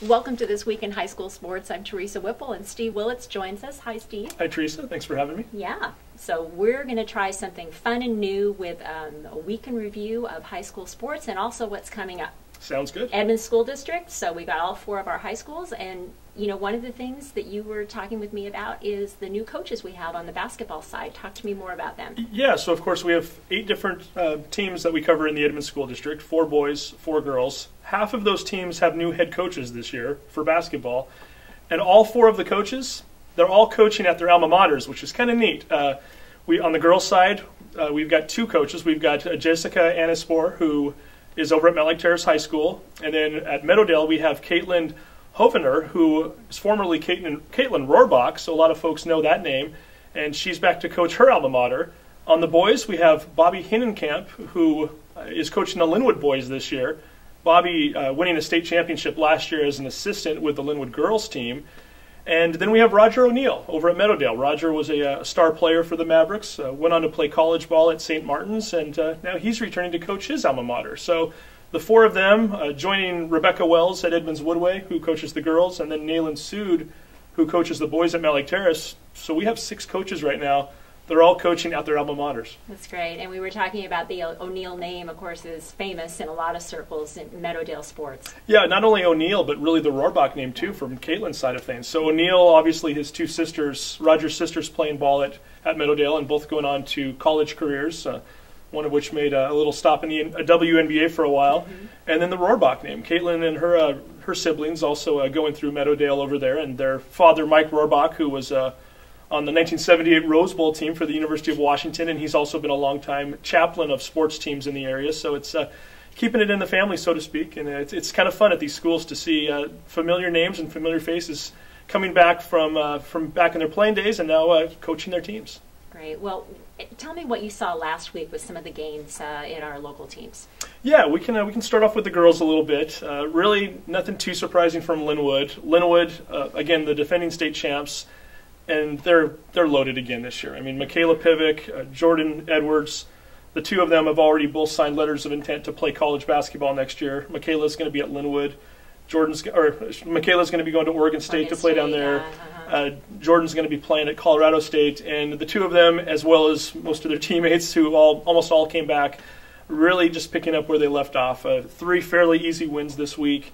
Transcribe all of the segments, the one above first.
Welcome to This Week in High School Sports. I'm Teresa Wippel, and Steve Willits joins us. Hi, Steve. Hi, Teresa. Thanks for having me. Yeah. So we're going to try something fun and new with a week in review of high school sports and also what's coming up. Sounds good. Edmonds School District. So we got all 4 of our high schools, and you know, one of the things that you were talking with me about is the new coaches we have on the basketball side. Talk to me more about them. Yeah, so of course we have 8 different teams that we cover in the Edmonds School District, 4 boys, 4 girls. Half of those teams have new head coaches this year for basketball, and all 4 of the coaches, they're all coaching at their alma maters, which is kind of neat. On the girls' side, we've got 2 coaches. We've got Jessica Anispor, who is over at Mountlake Terrace High School, and then at Meadowdale we have Caitlin Hovener, who is formerly Caitlin Rohrbach, so a lot of folks know that name, and she's back to coach her alma mater. On the boys, we have Bobby Hinnenkamp, who is coaching the Lynnwood boys this year. Bobby winning a state championship last year as an assistant with the Lynnwood girls team. And then we have Roger O'Neill over at Meadowdale. Roger was a star player for the Mavericks, went on to play college ball at St. Martin's, and now he's returning to coach his alma mater. So the 4 of them joining Rebecca Wells at Edmonds-Woodway, who coaches the girls, and then Nayland Sood, who coaches the boys at Mountlake Terrace. So we have 6 coaches right now. They're all coaching at their alma maters. That's great. And we were talking about the O'Neill name, of course, is famous in a lot of circles in Meadowdale sports. Yeah, not only O'Neill, but really the Rohrbach name, too, from Caitlin's side of things. So O'Neill, obviously his 2 sisters, Roger's sisters, playing ball at Meadowdale and both going on to college careers, one of which made a little stop in the WNBA for a while. Mm-hmm. And then the Rohrbach name. Caitlin and her siblings also going through Meadowdale over there, and their father, Mike Rohrbach, who was on the 1978 Rose Bowl team for the University of Washington, and he's also been a long-time chaplain of sports teams in the area. So it's keeping it in the family, so to speak, and it's kind of fun at these schools to see familiar names and familiar faces coming back from back in their playing days and now coaching their teams. Great. Well, tell me what you saw last week with some of the games in our local teams. Yeah, we can start off with the girls a little bit. Really, nothing too surprising from Lynnwood. Lynnwood, again, the defending state champs. And they're loaded again this year. I mean, Michaela Pivick, Jordan Edwards, the 2 of them have already both signed letters of intent to play college basketball next year. Michaela's going to be at Lynnwood. Michaela's going to be going to Oregon State to play down there. Jordan's going to be playing at Colorado State. And the 2 of them, as well as most of their teammates, who almost all came back, really just picking up where they left off. 3 fairly easy wins this week.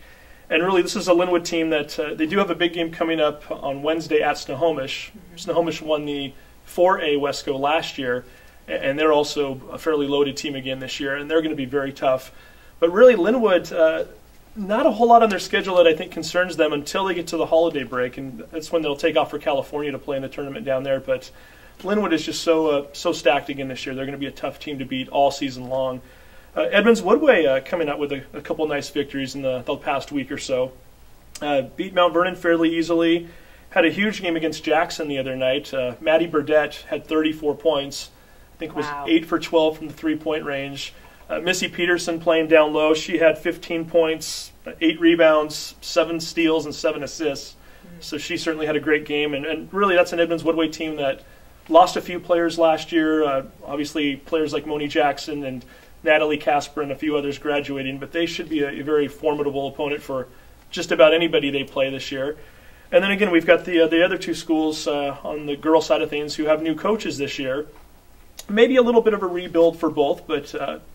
And really, this is a Lynnwood team that they do have a big game coming up on Wednesday at Snohomish. Mm-hmm. Snohomish won the 4A Wesco last year, and they're also a fairly loaded team again this year, and they're going to be very tough. But really, Lynnwood, not a whole lot on their schedule that I think concerns them until they get to the holiday break, and that's when they'll take off for California to play in the tournament down there. But Lynnwood is just so stacked again this year. They're going to be a tough team to beat all season long. Edmonds-Woodway coming out with a couple nice victories in the past week or so. Beat Mount Vernon fairly easily. Had a huge game against Jackson the other night. Maddie Burdett had 34 points. I think it was 8 for 12 from the 3-point range. Missy Peterson playing down low. She had 15 points, 8 rebounds, 7 steals, and 7 assists. Mm-hmm. So she certainly had a great game. And really, that's an Edmonds-Woodway team that lost a few players last year. Obviously, players like Moni Jackson and Natalie Casper and a few others graduating, but they should be a very formidable opponent for just about anybody they play this year. And then again, we've got the other 2 schools on the girl side of things who have new coaches this year. Maybe a little bit of a rebuild for both, but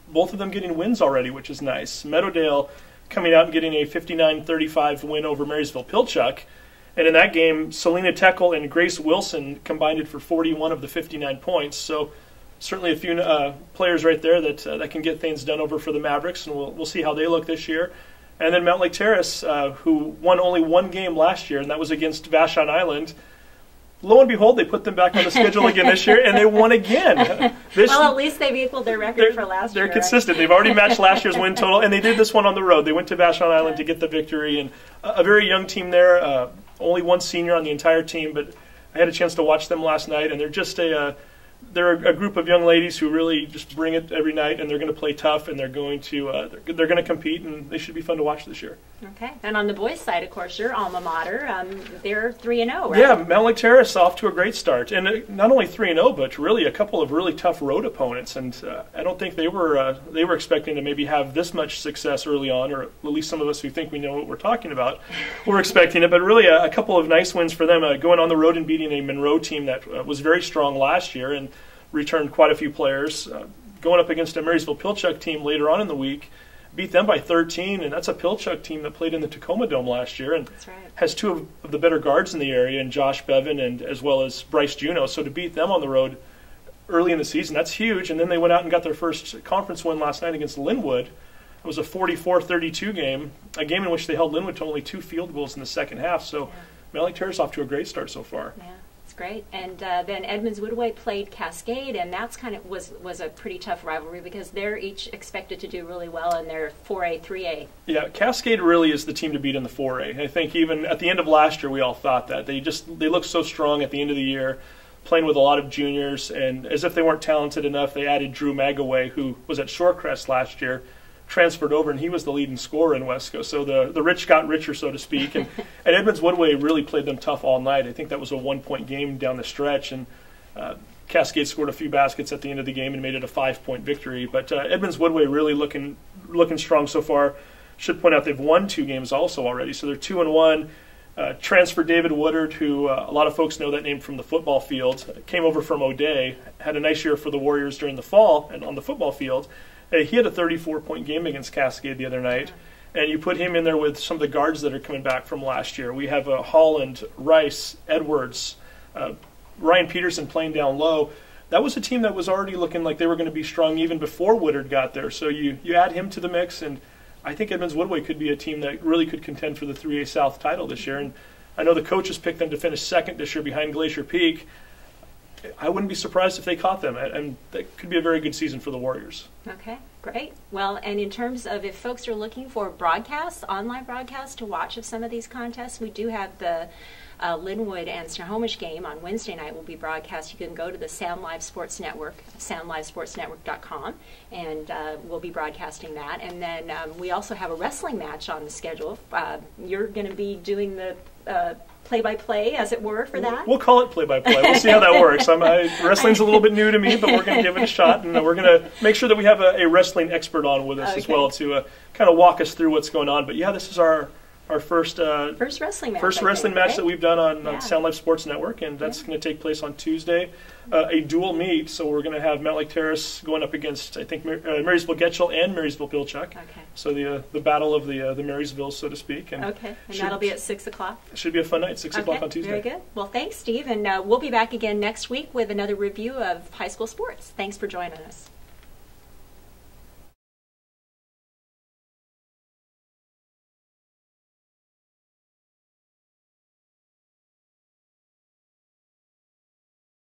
both of them getting wins already, which is nice. Meadowdale coming out and getting a 59-35 win over Marysville-Pilchuck. And in that game, Selena Teckel and Grace Wilson combined for 41 of the 59 points. So certainly a few players right there that can get things done over for the Mavericks, and we'll see how they look this year. And then Mountlake Terrace, who won only 1 game last year, and that was against Vashon Island. Lo and behold, they put them back on the schedule again this year, and they won again. Well, at least they've equaled their record for last year. They're consistent. They've already matched last year's win total, and they did this one on the road. They went to Vashon Island to get the victory, and a very young team there, only 1 senior on the entire team, but I had a chance to watch them last night, and they're just they're a group of young ladies who really just bring it every night, and they're going to play tough, and they're going to compete, and they should be fun to watch this year. Okay. And on the boys' side, of course, your alma mater, they're 3-0, right? Yeah, Mountlake Terrace off to a great start, and not only 3-0, but really a couple of really tough road opponents. And I don't think they were expecting to maybe have this much success early on, or at least some of us who think we know what we're talking about were expecting it. But really, a couple of nice wins for them, going on the road and beating a Monroe team that was very strong last year and returned quite a few players. Going up against a Marysville-Pilchuck team later on in the week, beat them by 13, and that's a Pilchuck team that played in the Tacoma Dome last year and has two of the better guards in the area, and Josh Bevan and as well as Bryce Juno. So to beat them on the road early in the season, that's huge. And then they went out and got their first conference win last night against Lynnwood. It was a 44-32 game, a game in which they held Lynnwood to only 2 field goals in the second half. So Mountlake Terrace off to a great start so far. Yeah. Great. And then Edmonds-Woodway played Cascade, and that's kind of was a pretty tough rivalry because they're each expected to do really well in their 4A, 3A. Yeah, Cascade really is the team to beat in the 4A. I think even at the end of last year, we all thought that. They looked so strong at the end of the year, playing with a lot of juniors, and as if they weren't talented enough, they added Drew Magaway, who was at Shorecrest last year, transferred over, and he was the leading scorer in Wesco. So the rich got richer, so to speak. And Edmonds-Woodway really played them tough all night. I think that was a 1-point game down the stretch, and Cascade scored a few baskets at the end of the game and made it a 5-point victory. But Edmonds-Woodway really looking strong so far. Should point out they've won 2 games also already, so they're 2-1. Transfer David Woodard, who a lot of folks know that name from the football field, came over from O'Day, had a nice year for the Warriors during the fall and on the football field. He had a 34-point game against Cascade the other night, and you put him in there with some of the guards that are coming back from last year. We have Holland, Rice, Edwards, Ryan Peterson playing down low. That was a team that was already looking like they were going to be strong even before Woodard got there. So you add him to the mix, and I think Edmonds-Woodway could be a team that really could contend for the 3A South title this year. And I know the coaches picked them to finish second this year behind Glacier Peak. I wouldn't be surprised if they caught them, and that could be a very good season for the Warriors. Okay, great. Well, and in terms of if folks are looking for broadcasts, online broadcasts to watch of some of these contests, we do have the Lynnwood and Snohomish game on Wednesday night will be broadcast. You can go to the Sound Live Sports Network, soundlivesportsnetwork.com, and we'll be broadcasting that. And then we also have a wrestling match on the schedule. You're going to be doing the play-by-play, as it were, for that? We'll call it play-by-play. We'll see how that works. Wrestling's a little bit new to me, but we're going to give it a shot, and we're going to make sure that we have a wrestling expert on with us as well to kind of walk us through what's going on. But yeah, this is our first wrestling match. Match that we've done on Sound Life Sports Network, and that's going to take place on Tuesday. A dual meet, so we're going to have Mountlake Terrace going up against, I think, Marysville-Getchell and Marysville-Pilchuck. Okay. So the battle of the Marysvilles, so to speak. And that'll be at 6 o'clock? It should be a fun night, 6 o'clock on Tuesday. Very good. Well, thanks, Steve, and we'll be back again next week with another review of high school sports. Thanks for joining us.